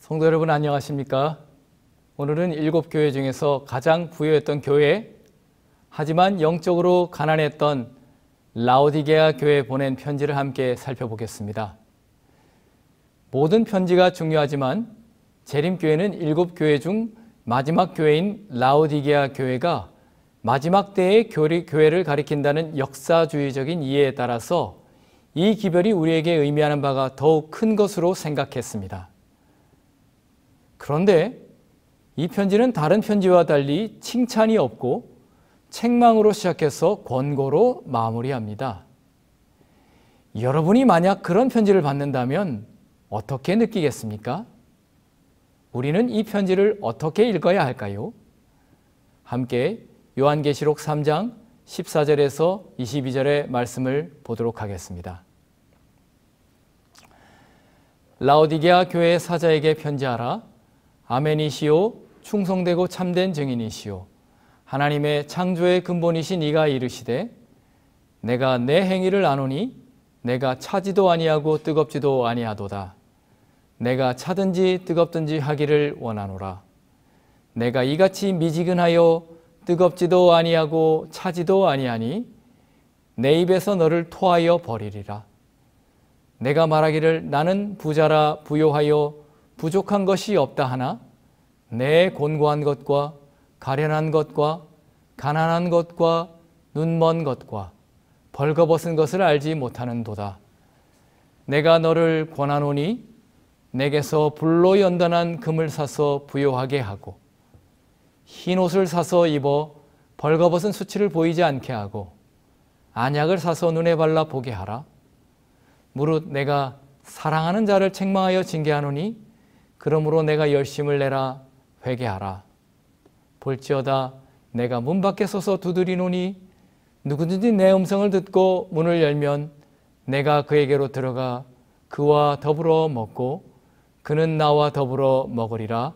성도 여러분 안녕하십니까? 오늘은 7교회 중에서 가장 부유했던 교회, 하지만 영적으로 가난했던 라오디게아 교회에 보낸 편지를 함께 살펴보겠습니다. 모든 편지가 중요하지만 재림교회는 7교회 중 마지막 교회인 라오디게아 교회가 마지막 때의 교회를 가리킨다는 역사주의적인 이해에 따라서 이 기별이 우리에게 의미하는 바가 더욱 큰 것으로 생각했습니다. 그런데 이 편지는 다른 편지와 달리 칭찬이 없고 책망으로 시작해서 권고로 마무리합니다. 여러분이 만약 그런 편지를 받는다면 어떻게 느끼겠습니까? 우리는 이 편지를 어떻게 읽어야 할까요? 함께 요한계시록 3장 14절에서 22절의 말씀을 보도록 하겠습니다. 라오디게아 교회 사자에게 편지하라. 아멘이시오, 충성되고 참된 증인이시오. 하나님의 창조의 근본이신 이가 이르시되 내가 내 행위를 아노니 내가 차지도 아니하고 뜨겁지도 아니하도다. 내가 차든지 뜨겁든지 하기를 원하노라. 내가 이같이 미지근하여 뜨겁지도 아니하고 차지도 아니하니 내 입에서 너를 토하여 버리리라. 내가 말하기를 나는 부자라 부요하여 부족한 것이 없다 하나 내 곤고한 것과 가련한 것과 가난한 것과 눈먼 것과 벌거벗은 것을 알지 못하는도다. 내가 너를 권하노니 내게서 불로 연단한 금을 사서 부요하게 하고 흰 옷을 사서 입어 벌거벗은 수치를 보이지 않게 하고 안약을 사서 눈에 발라 보게 하라. 무릇 내가 사랑하는 자를 책망하여 징계하노니 그러므로 내가 열심을 내라 회개하라. 볼지어다 내가 문 밖에 서서 두드리노니 누구든지 내 음성을 듣고 문을 열면 내가 그에게로 들어가 그와 더불어 먹고 그는 나와 더불어 먹으리라.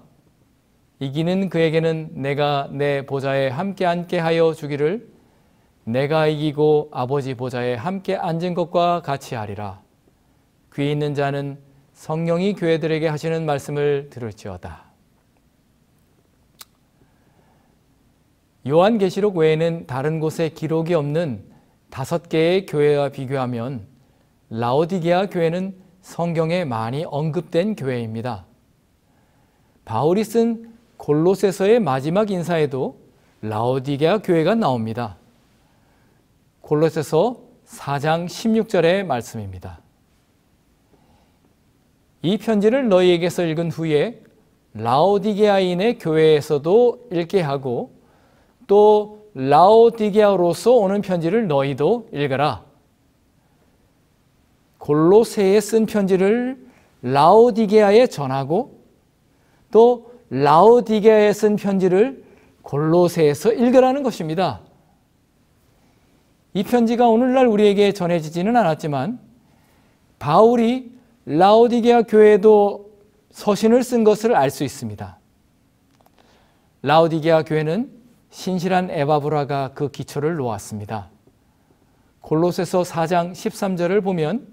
이기는 그에게는 내가 내 보좌에 함께 앉게 하여 주기를 내가 이기고 아버지 보좌에 함께 앉은 것과 같이 하리라. 귀 있는 자는 성령이 교회들에게 하시는 말씀을 들을지어다. 요한계시록 외에는 다른 곳에 기록이 없는 5개의 교회와 비교하면 라오디게아 교회는 성경에 많이 언급된 교회입니다. 바울이 쓴 골로새서의 마지막 인사에도 라오디게아 교회가 나옵니다. 골로새서 4장 16절의 말씀입니다. 이 편지를 너희에게서 읽은 후에 라오디게아인의 교회에서도 읽게 하고 또 라오디게아로서 오는 편지를 너희도 읽어라. 골로새에 쓴 편지를 라오디게아에 전하고 또 라오디게아에 쓴 편지를 골로새에서 읽으라는 것입니다. 이 편지가 오늘날 우리에게 전해지지는 않았지만 바울이 라오디게아 교회에도 서신을 쓴 것을 알 수 있습니다. 라오디게아 교회는 신실한 에바브라가 그 기초를 놓았습니다. 골로새서 4장 13절을 보면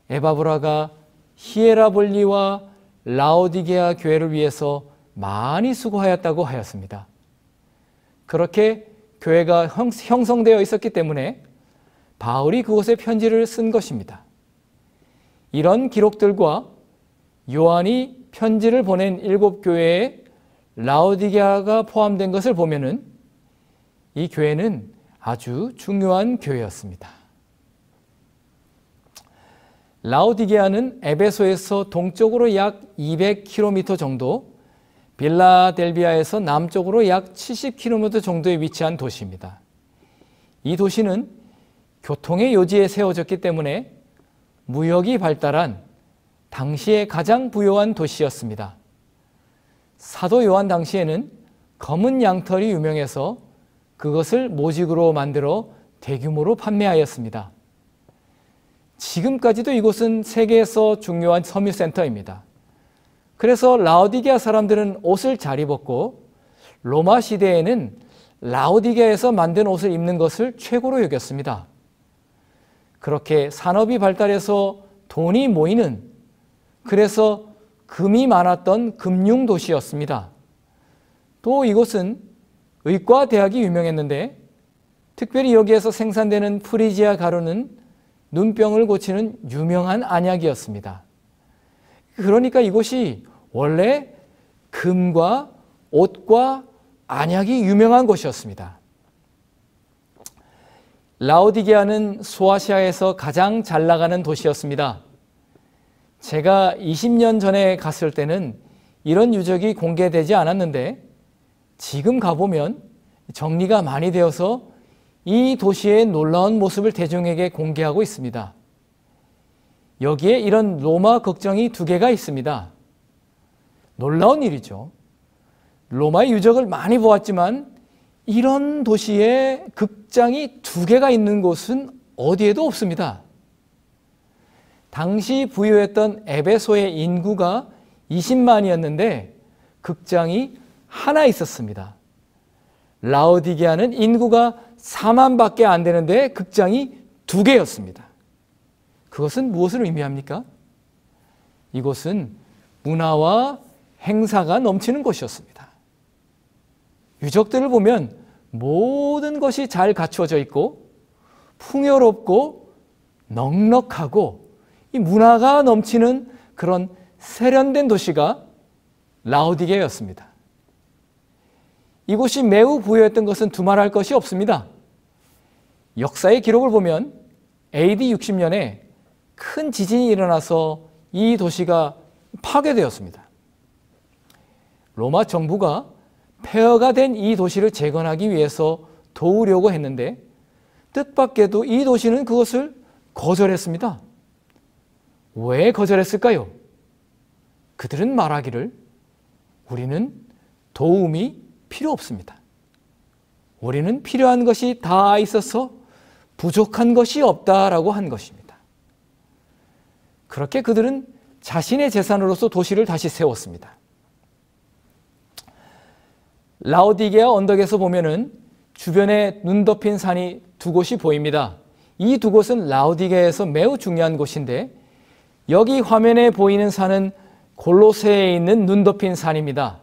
에바브라가 히에라볼리와 라오디게아 교회를 위해서 많이 수고하였다고 하였습니다. 그렇게 교회가 형성되어 있었기 때문에 바울이 그곳에 편지를 쓴 것입니다. 이런 기록들과 요한이 편지를 보낸 7교회에 라오디게아가 포함된 것을 보면은 이 교회는 아주 중요한 교회였습니다. 라오디게아는 에베소에서 동쪽으로 약 200km 정도, 빌라델비아에서 남쪽으로 약 70km 정도에 위치한 도시입니다. 이 도시는 교통의 요지에 세워졌기 때문에 무역이 발달한 당시에 가장 부유한 도시였습니다. 사도 요한 당시에는 검은 양털이 유명해서 그것을 모직으로 만들어 대규모로 판매하였습니다. 지금까지도 이곳은 세계에서 중요한 섬유센터입니다. 그래서 라오디게아 사람들은 옷을 잘 입었고 로마 시대에는 라오디게아에서 만든 옷을 입는 것을 최고로 여겼습니다. 그렇게 산업이 발달해서 돈이 모이는, 그래서 금이 많았던 금융 도시였습니다. 또 이곳은 의과 대학이 유명했는데 특별히 여기에서 생산되는 프리지아 가루는 눈병을 고치는 유명한 안약이었습니다. 그러니까 이곳이 원래 금과 옷과 안약이 유명한 곳이었습니다. 라오디게아는 소아시아에서 가장 잘 나가는 도시였습니다. 제가 20년 전에 갔을 때는 이런 유적이 공개되지 않았는데 지금 가보면 정리가 많이 되어서 이 도시의 놀라운 모습을 대중에게 공개하고 있습니다. 여기에 이런 로마 극장이 2개가 있습니다. 놀라운 일이죠. 로마의 유적을 많이 보았지만 이런 도시에 극장이 2개가 있는 곳은 어디에도 없습니다. 당시 부유했던 에베소의 인구가 20만이었는데 극장이 하나 있었습니다. 라오디게아는 인구가 4만밖에 안 되는데 극장이 2개였습니다. 그것은 무엇을 의미합니까? 이곳은 문화와 행사가 넘치는 곳이었습니다. 유적들을 보면 모든 것이 잘 갖추어져 있고 풍요롭고 넉넉하고 이 문화가 넘치는 그런 세련된 도시가 라오디게아였습니다. 이곳이 매우 부유했던 것은 두말할 것이 없습니다. 역사의 기록을 보면 AD 60년에 큰 지진이 일어나서 이 도시가 파괴되었습니다. 로마 정부가 폐허가 된 이 도시를 재건하기 위해서 도우려고 했는데 뜻밖에도 이 도시는 그것을 거절했습니다. 왜 거절했을까요? 그들은 말하기를 우리는 도움이 필요 없습니다. 우리는 필요한 것이 다 있어서 부족한 것이 없다라고 한 것입니다. 그렇게 그들은 자신의 재산으로서 도시를 다시 세웠습니다. 라오디게아 언덕에서 보면은 주변에 눈 덮인 산이 2곳이 보입니다. 이 2곳은 라오디게아에서 매우 중요한 곳인데 여기 화면에 보이는 산은 골로새에 있는 눈 덮인 산입니다.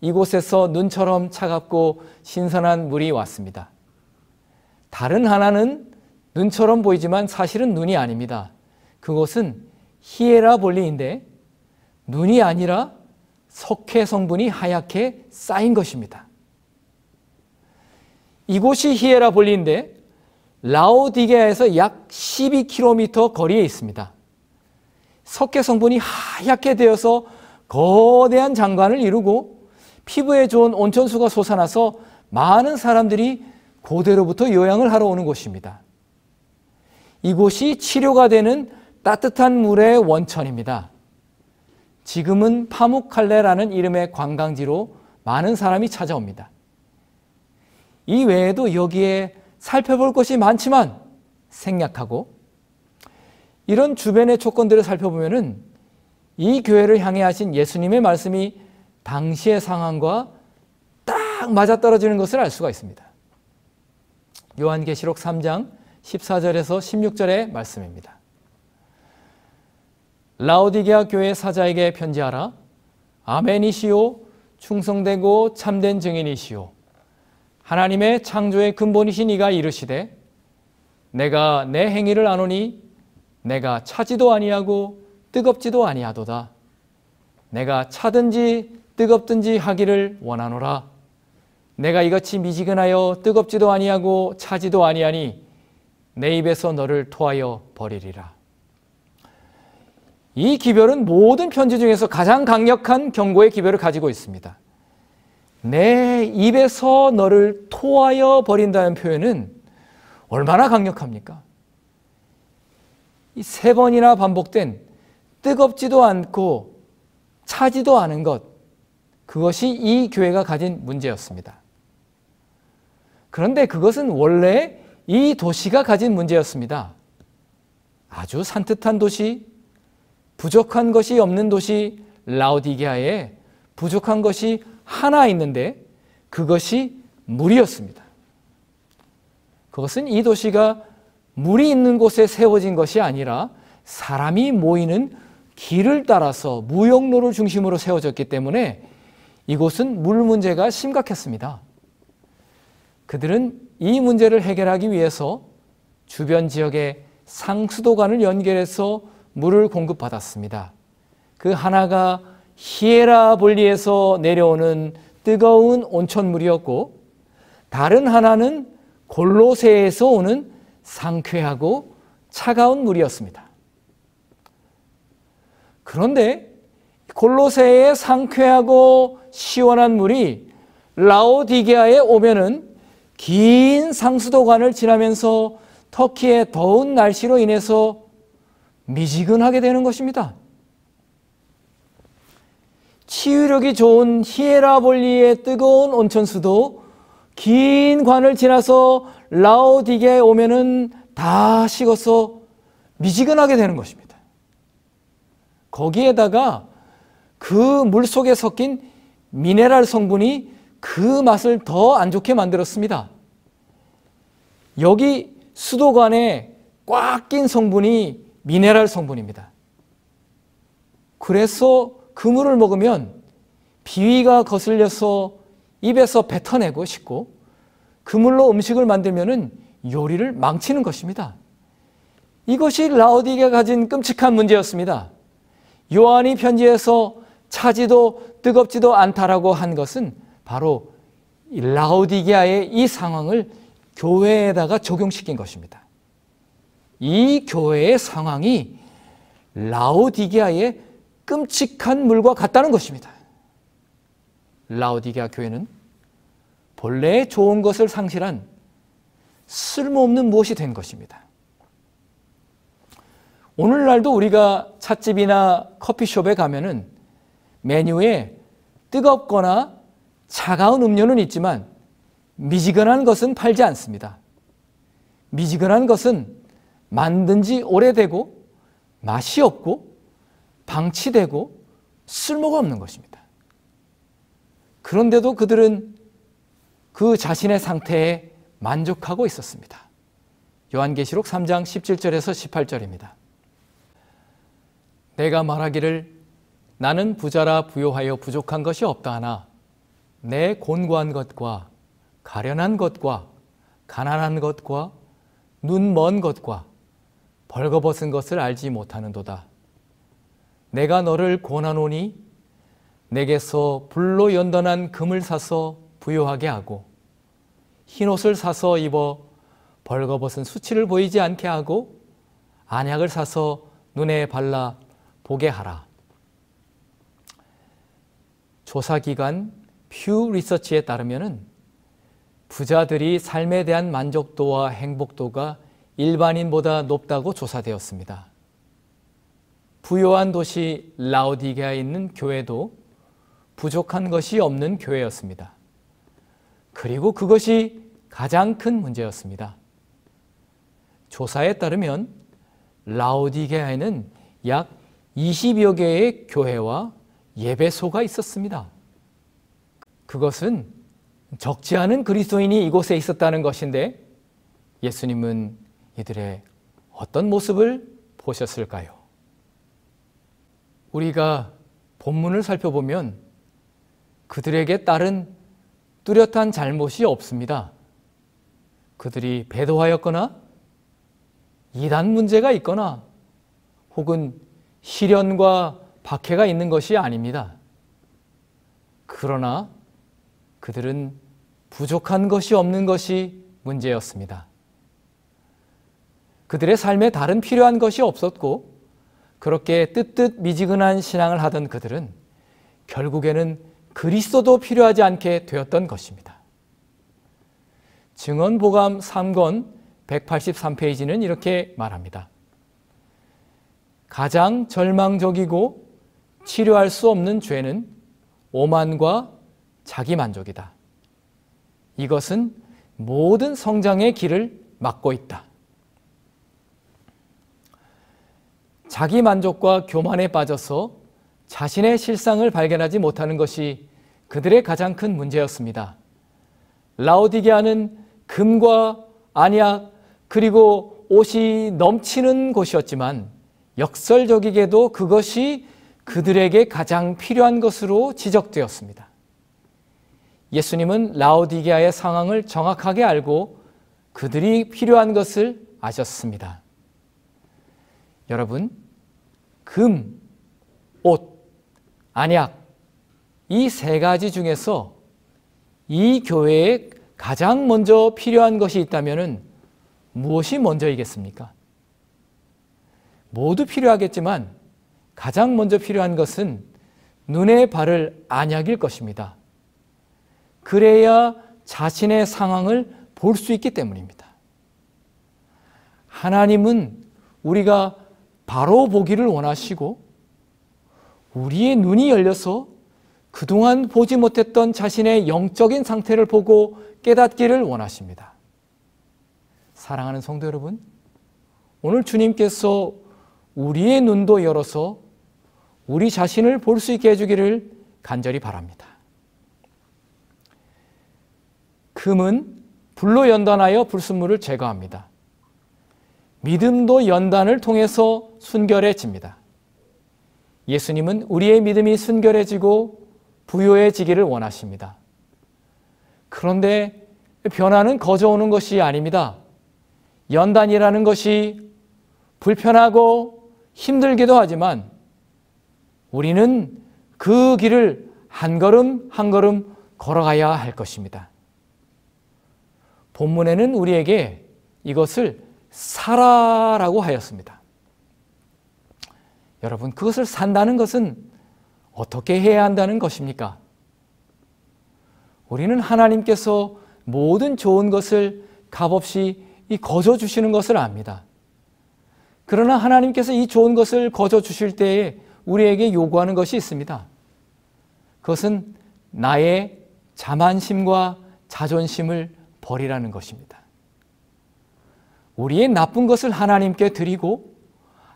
이곳에서 눈처럼 차갑고 신선한 물이 왔습니다. 다른 하나는 눈처럼 보이지만 사실은 눈이 아닙니다. 그곳은 히에라볼리인데 눈이 아니라 석회 성분이 하얗게 쌓인 것입니다. 이곳이 히에라볼리인데 라오디게아에서 약 12km 거리에 있습니다. 석회 성분이 하얗게 되어서 거대한 장관을 이루고 피부에 좋은 온천수가 솟아나서 많은 사람들이 고대로부터 요양을 하러 오는 곳입니다. 이곳이 치료가 되는 따뜻한 물의 원천입니다. 지금은 파묵칼레라는 이름의 관광지로 많은 사람이 찾아옵니다. 이 외에도 여기에 살펴볼 것이 많지만 생략하고 이런 주변의 조건들을 살펴보면은 이 교회를 향해 하신 예수님의 말씀이 당시의 상황과 딱 맞아떨어지는 것을 알 수가 있습니다. 요한계시록 3장 14절에서 16절의 말씀입니다. 라오디게아 교회 사자에게 편지하라. 아멘이시오 충성되고 참된 증인이시오 하나님의 창조의 근본이신 이가 이르시되 내가 내 행위를 아노니 내가 차지도 아니하고 뜨겁지도 아니하도다. 내가 차든지 뜨겁든지 하기를 원하노라. 내가 이같이 미지근하여 뜨겁지도 아니하고 차지도 아니하니 내 입에서 너를 토하여 버리리라. 이 기별은 모든 편지 중에서 가장 강력한 경고의 기별을 가지고 있습니다. 내 입에서 너를 토하여 버린다는 표현은 얼마나 강력합니까? 이 3번이나 반복된 뜨겁지도 않고 차지도 않은 것, 그것이 이 교회가 가진 문제였습니다. 그런데 그것은 원래 이 도시가 가진 문제였습니다. 아주 산뜻한 도시, 부족한 것이 없는 도시 라오디게아에 부족한 것이 하나 있는데 그것이 물이었습니다. 그것은 이 도시가 물이 있는 곳에 세워진 것이 아니라 사람이 모이는 길을 따라서 무역로를 중심으로 세워졌기 때문에 이곳은 물 문제가 심각했습니다. 그들은 이 문제를 해결하기 위해서 주변 지역의 상수도관을 연결해서 물을 공급받았습니다. 그 하나가 히에라볼리에서 내려오는 뜨거운 온천물이었고, 다른 하나는 골로새에서 오는 상쾌하고 차가운 물이었습니다. 그런데 골로새의 상쾌하고 시원한 물이 라오디게아에 오면은 긴 상수도관을 지나면서 터키의 더운 날씨로 인해서 미지근하게 되는 것입니다. 치유력이 좋은 히에라볼리의 뜨거운 온천수도 긴 관을 지나서 라오디게아에 오면은 다 식어서 미지근하게 되는 것입니다. 거기에다가 그 물 속에 섞인 미네랄 성분이 그 맛을 더 안 좋게 만들었습니다. 여기 수도관에 꽉 낀 성분이 미네랄 성분입니다. 그래서 그 물을 먹으면 비위가 거슬려서 입에서 뱉어내고 싶고, 그 물로 음식을 만들면 요리를 망치는 것입니다. 이것이 라오디게가 가진 끔찍한 문제였습니다. 요한이 편지에서 차지도 뜨겁지도 않다라고 한 것은 바로 라오디게아의 이 상황을 교회에다가 적용시킨 것입니다. 이 교회의 상황이 라오디게아의 끔찍한 물과 같다는 것입니다. 라오디게아 교회는 본래 좋은 것을 상실한 쓸모없는 무엇이 된 것입니다. 오늘날도 우리가 찻집이나 커피숍에 가면은 메뉴에 뜨겁거나 차가운 음료는 있지만 미지근한 것은 팔지 않습니다. 미지근한 것은 만든 지 오래되고 맛이 없고 방치되고 쓸모가 없는 것입니다. 그런데도 그들은 그 자신의 상태에 만족하고 있었습니다. 요한계시록 3장 17절에서 18절입니다. 내가 말하기를 나는 부자라 부요하여 부족한 것이 없다 하나 내 곤고한 것과 가련한 것과 가난한 것과 눈 먼 것과 벌거벗은 것을 알지 못하는도다. 내가 너를 권하노니 내게서 불로 연단한 금을 사서 부요하게 하고 흰옷을 사서 입어 벌거벗은 수치를 보이지 않게 하고 안약을 사서 눈에 발라 보게 하라. 조사기관 퓨 리서치에 따르면 부자들이 삶에 대한 만족도와 행복도가 일반인보다 높다고 조사되었습니다. 부요한 도시 라오디게아에 있는 교회도 부족한 것이 없는 교회였습니다. 그리고 그것이 가장 큰 문제였습니다. 조사에 따르면 라오디게아에는 약 20여 개의 교회와 예배소가 있었습니다. 그것은 적지 않은 그리스도인이 이곳에 있었다는 것인데 예수님은 이들의 어떤 모습을 보셨을까요? 우리가 본문을 살펴보면 그들에게 따른 뚜렷한 잘못이 없습니다. 그들이 배도하였거나 이단 문제가 있거나 혹은 시련과 박해가 있는 것이 아닙니다. 그러나 그들은 부족한 것이 없는 것이 문제였습니다. 그들의 삶에 다른 필요한 것이 없었고 그렇게 뜨뜻 미지근한 신앙을 하던 그들은 결국에는 그리스도도 필요하지 않게 되었던 것입니다. 증언보감 3권 183페이지는 이렇게 말합니다. 가장 절망적이고 치료할 수 없는 죄는 오만과 자기만족이다. 이것은 모든 성장의 길을 막고 있다. 자기만족과 교만에 빠져서 자신의 실상을 발견하지 못하는 것이 그들의 가장 큰 문제였습니다. 라오디게아는 금과 안약 그리고 옷이 넘치는 곳이었지만 역설적이게도 그것이 그들에게 가장 필요한 것으로 지적되었습니다. 예수님은 라오디게아의 상황을 정확하게 알고 그들이 필요한 것을 아셨습니다. 여러분, 금, 옷, 안약, 이 세 가지 중에서 이 교회에 가장 먼저 필요한 것이 있다면 무엇이 먼저이겠습니까? 모두 필요하겠지만 가장 먼저 필요한 것은 눈에 바를 안약일 것입니다. 그래야 자신의 상황을 볼 수 있기 때문입니다. 하나님은 우리가 바로 보기를 원하시고 우리의 눈이 열려서 그동안 보지 못했던 자신의 영적인 상태를 보고 깨닫기를 원하십니다. 사랑하는 성도 여러분, 오늘 주님께서 우리의 눈도 열어서 우리 자신을 볼 수 있게 해주기를 간절히 바랍니다. 금은 불로 연단하여 불순물을 제거합니다. 믿음도 연단을 통해서 순결해집니다. 예수님은 우리의 믿음이 순결해지고 부요해지기를 원하십니다. 그런데 변화는 거저오는 것이 아닙니다. 연단이라는 것이 불편하고 힘들기도 하지만 우리는 그 길을 한 걸음 한 걸음 걸어가야 할 것입니다. 본문에는 우리에게 이것을 살아라고 하였습니다. 여러분, 그것을 산다는 것은 어떻게 해야 한다는 것입니까? 우리는 하나님께서 모든 좋은 것을 값없이 거저 주시는 것을 압니다. 그러나 하나님께서 이 좋은 것을 거저 주실 때에 우리에게 요구하는 것이 있습니다. 그것은 나의 자만심과 자존심을 버리라는 것입니다. 우리의 나쁜 것을 하나님께 드리고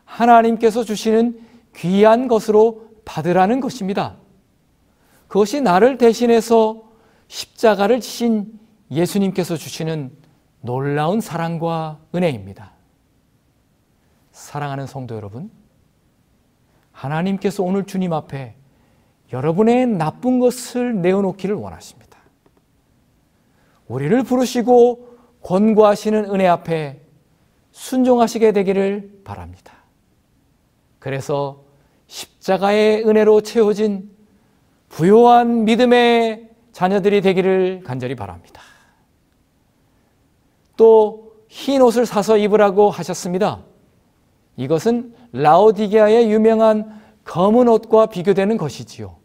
하나님께서 주시는 귀한 것으로 받으라는 것입니다. 그것이 나를 대신해서 십자가를 지신 예수님께서 주시는 놀라운 사랑과 은혜입니다. 사랑하는 성도 여러분, 하나님께서 오늘 주님 앞에 여러분의 나쁜 것을 내어놓기를 원하십니다. 우리를 부르시고 권고하시는 은혜 앞에 순종하시게 되기를 바랍니다. 그래서 십자가의 은혜로 채워진 부요한 믿음의 자녀들이 되기를 간절히 바랍니다. 또 흰 옷을 사서 입으라고 하셨습니다. 이것은 라오디게아의 유명한 검은 옷과 비교되는 것이지요.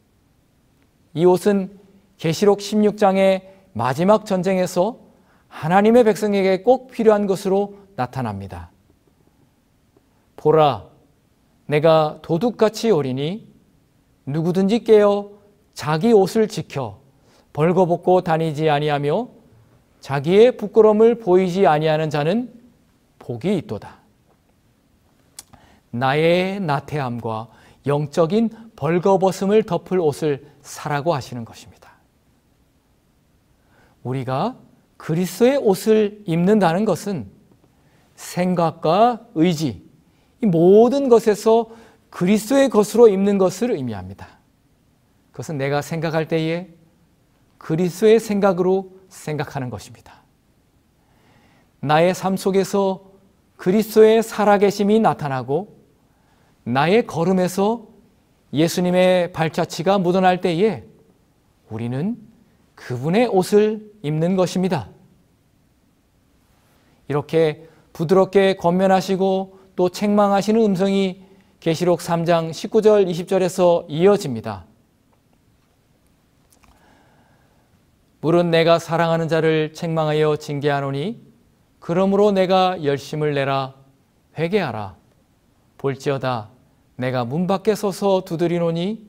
이 옷은 계시록 16장의 마지막 전쟁에서 하나님의 백성에게 꼭 필요한 것으로 나타납니다. 보라, 내가 도둑같이 오리니 누구든지 깨어 자기 옷을 지켜 벌거벗고 다니지 아니하며 자기의 부끄러움을 보이지 아니하는 자는 복이 있도다. 나의 나태함과 영적인 벌거벗음을 덮을 옷을 사라고 하시는 것입니다. 우리가 그리스도의 옷을 입는다는 것은 생각과 의지, 이 모든 것에서 그리스도의 것으로 입는 것을 의미합니다. 그것은 내가 생각할 때에 그리스도의 생각으로 생각하는 것입니다. 나의 삶 속에서 그리스도의 살아계심이 나타나고 나의 걸음에서 예수님의 발자취가 묻어날 때에 우리는 그분의 옷을 입는 것입니다. 이렇게 부드럽게 권면하시고 또 책망하시는 음성이 계시록 3장 19절 20절에서 이어집니다. 물은 내가 사랑하는 자를 책망하여 징계하노니 그러므로 내가 열심을 내라. 회개하라. 볼지어다 내가 문 밖에 서서 두드리노니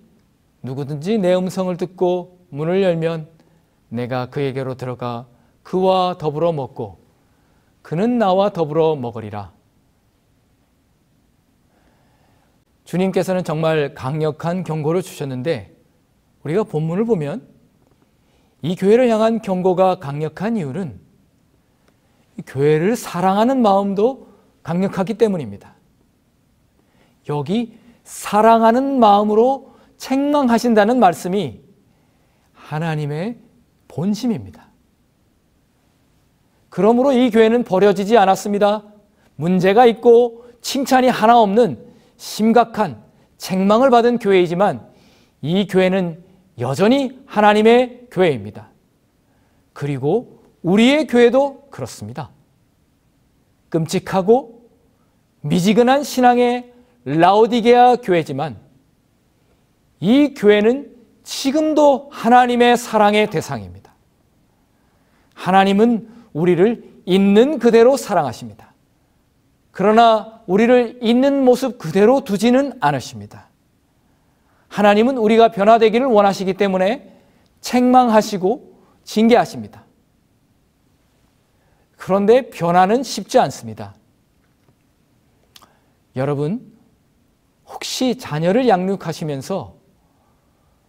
누구든지 내 음성을 듣고 문을 열면 내가 그에게로 들어가 그와 더불어 먹고 그는 나와 더불어 먹으리라. 주님께서는 정말 강력한 경고를 주셨는데 우리가 본문을 보면 이 교회를 향한 경고가 강력한 이유는 이 교회를 사랑하는 마음도 강력하기 때문입니다. 여기 사랑하는 마음으로 책망하신다는 말씀이 하나님의 본심입니다. 그러므로 이 교회는 버려지지 않았습니다. 문제가 있고 칭찬이 하나 없는 심각한 책망을 받은 교회이지만 이 교회는 여전히 하나님의 교회입니다. 그리고 우리의 교회도 그렇습니다. 끔찍하고 미지근한 신앙의 라오디게아 교회지만 이 교회는 지금도 하나님의 사랑의 대상입니다. 하나님은 우리를 있는 그대로 사랑하십니다. 그러나 우리를 있는 모습 그대로 두지는 않으십니다. 하나님은 우리가 변화되기를 원하시기 때문에 책망하시고 징계하십니다. 그런데 변화는 쉽지 않습니다. 여러분, 혹시 자녀를 양육하시면서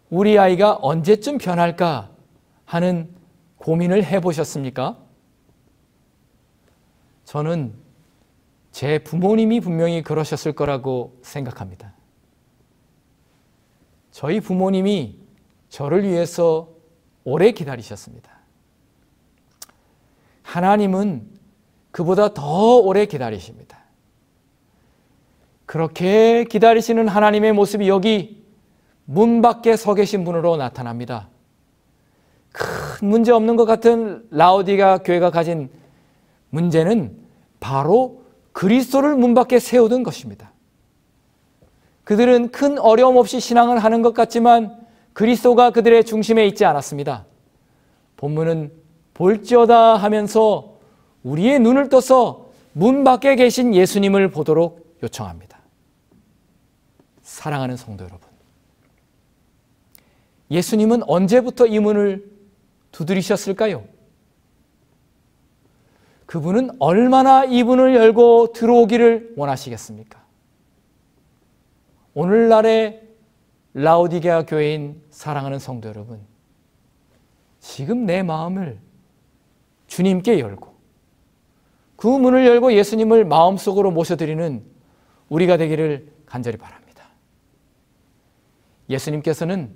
우리 아이가 언제쯤 변할까 하는 고민을 해보셨습니까? 저는 제 부모님이 분명히 그러셨을 거라고 생각합니다. 저희 부모님이 저를 위해서 오래 기다리셨습니다. 하나님은 그보다 더 오래 기다리십니다. 그렇게 기다리시는 하나님의 모습이 여기 문 밖에 서 계신 분으로 나타납니다. 큰 문제 없는 것 같은 라오디게아 교회가 가진 문제는 바로 그리스도를 문 밖에 세우던 것입니다. 그들은 큰 어려움 없이 신앙을 하는 것 같지만 그리스도가 그들의 중심에 있지 않았습니다. 본문은 볼지어다 하면서 우리의 눈을 떠서 문 밖에 계신 예수님을 보도록 요청합니다. 사랑하는 성도 여러분, 예수님은 언제부터 이 문을 두드리셨을까요? 그분은 얼마나 이 문을 열고 들어오기를 원하시겠습니까? 오늘날의 라오디게아 교회인 사랑하는 성도 여러분, 지금 내 마음을 주님께 열고 그 문을 열고 예수님을 마음속으로 모셔드리는 우리가 되기를 간절히 바랍니다. 예수님께서는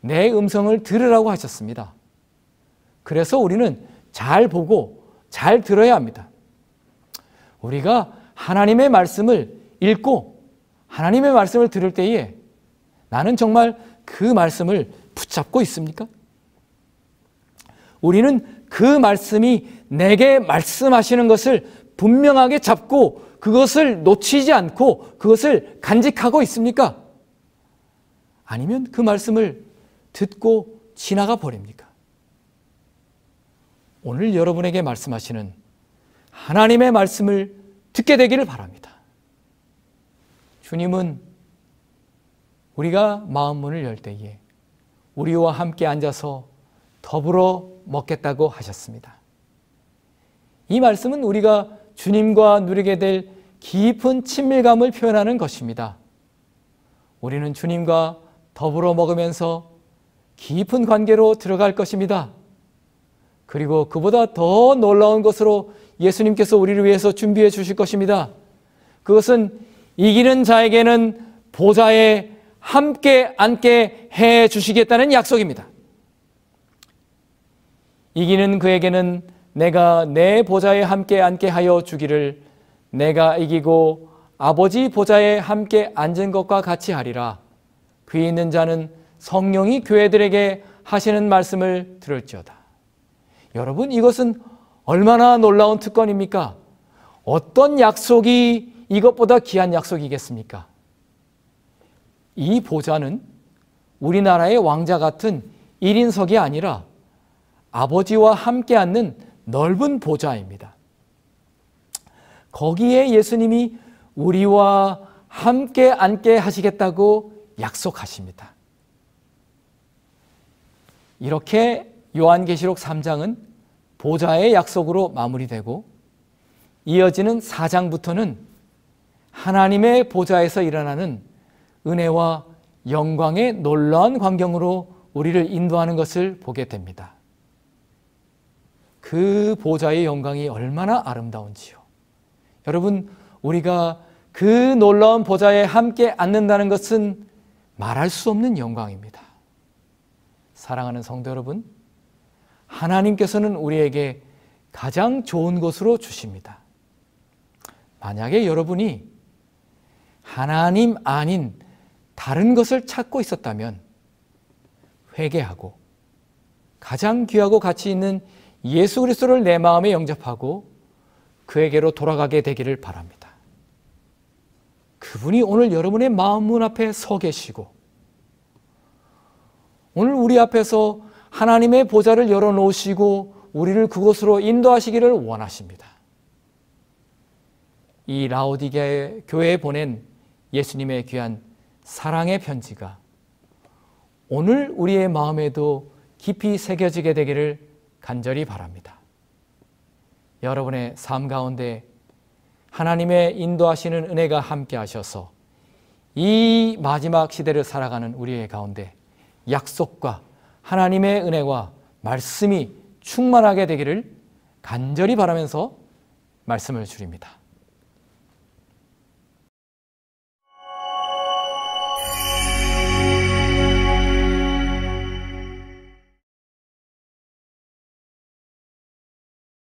내 음성을 들으라고 하셨습니다. 그래서 우리는 잘 보고 잘 들어야 합니다. 우리가 하나님의 말씀을 읽고 하나님의 말씀을 들을 때에 나는 정말 그 말씀을 붙잡고 있습니까? 우리는 그 말씀이 내게 말씀하시는 것을 분명하게 잡고 그것을 놓치지 않고 그것을 간직하고 있습니까? 아니면 그 말씀을 듣고 지나가 버립니까? 오늘 여러분에게 말씀하시는 하나님의 말씀을 듣게 되기를 바랍니다. 주님은 우리가 마음문을 열 때에 우리와 함께 앉아서 더불어 먹겠다고 하셨습니다. 이 말씀은 우리가 주님과 누리게 될 깊은 친밀감을 표현하는 것입니다. 우리는 주님과 더불어 먹으면서 깊은 관계로 들어갈 것입니다. 그리고 그보다 더 놀라운 것으로 예수님께서 우리를 위해서 준비해 주실 것입니다. 그것은 이기는 자에게는 보좌에 함께 앉게 해 주시겠다는 약속입니다. 이기는 그에게는 내가 내 보좌에 함께 앉게 하여 주기를 내가 이기고 아버지 보좌에 함께 앉은 것과 같이 하리라. 귀 있는 자는 성령이 교회들에게 하시는 말씀을 들을지어다. 여러분, 이것은 얼마나 놀라운 특권입니까? 어떤 약속이 이것보다 귀한 약속이겠습니까? 이 보좌는 우리나라의 왕자 같은 1인석이 아니라 아버지와 함께 앉는 넓은 보좌입니다. 거기에 예수님이 우리와 함께 앉게 하시겠다고 약속하십니다. 이렇게 요한계시록 3장은 보좌의 약속으로 마무리되고 이어지는 4장부터는 하나님의 보좌에서 일어나는 은혜와 영광의 놀라운 광경으로 우리를 인도하는 것을 보게 됩니다. 그 보좌의 영광이 얼마나 아름다운지요. 여러분, 우리가 그 놀라운 보좌에 함께 앉는다는 것은 말할 수 없는 영광입니다. 사랑하는 성도 여러분, 하나님께서는 우리에게 가장 좋은 것으로 주십니다. 만약에 여러분이 하나님 아닌 다른 것을 찾고 있었다면 회개하고 가장 귀하고 가치 있는 예수 그리스도를 내 마음에 영접하고 그에게로 돌아가게 되기를 바랍니다. 그분이 오늘 여러분의 마음 문 앞에 서 계시고 오늘 우리 앞에서 하나님의 보좌를 열어놓으시고 우리를 그곳으로 인도하시기를 원하십니다. 이 라오디게아 교회에 보낸 예수님의 귀한 사랑의 편지가 오늘 우리의 마음에도 깊이 새겨지게 되기를 간절히 바랍니다. 여러분의 삶 가운데 하나님의 인도하시는 은혜가 함께 하셔서 이 마지막 시대를 살아가는 우리의 가운데 약속과 하나님의 은혜와 말씀이 충만하게 되기를 간절히 바라면서 말씀을 드립니다.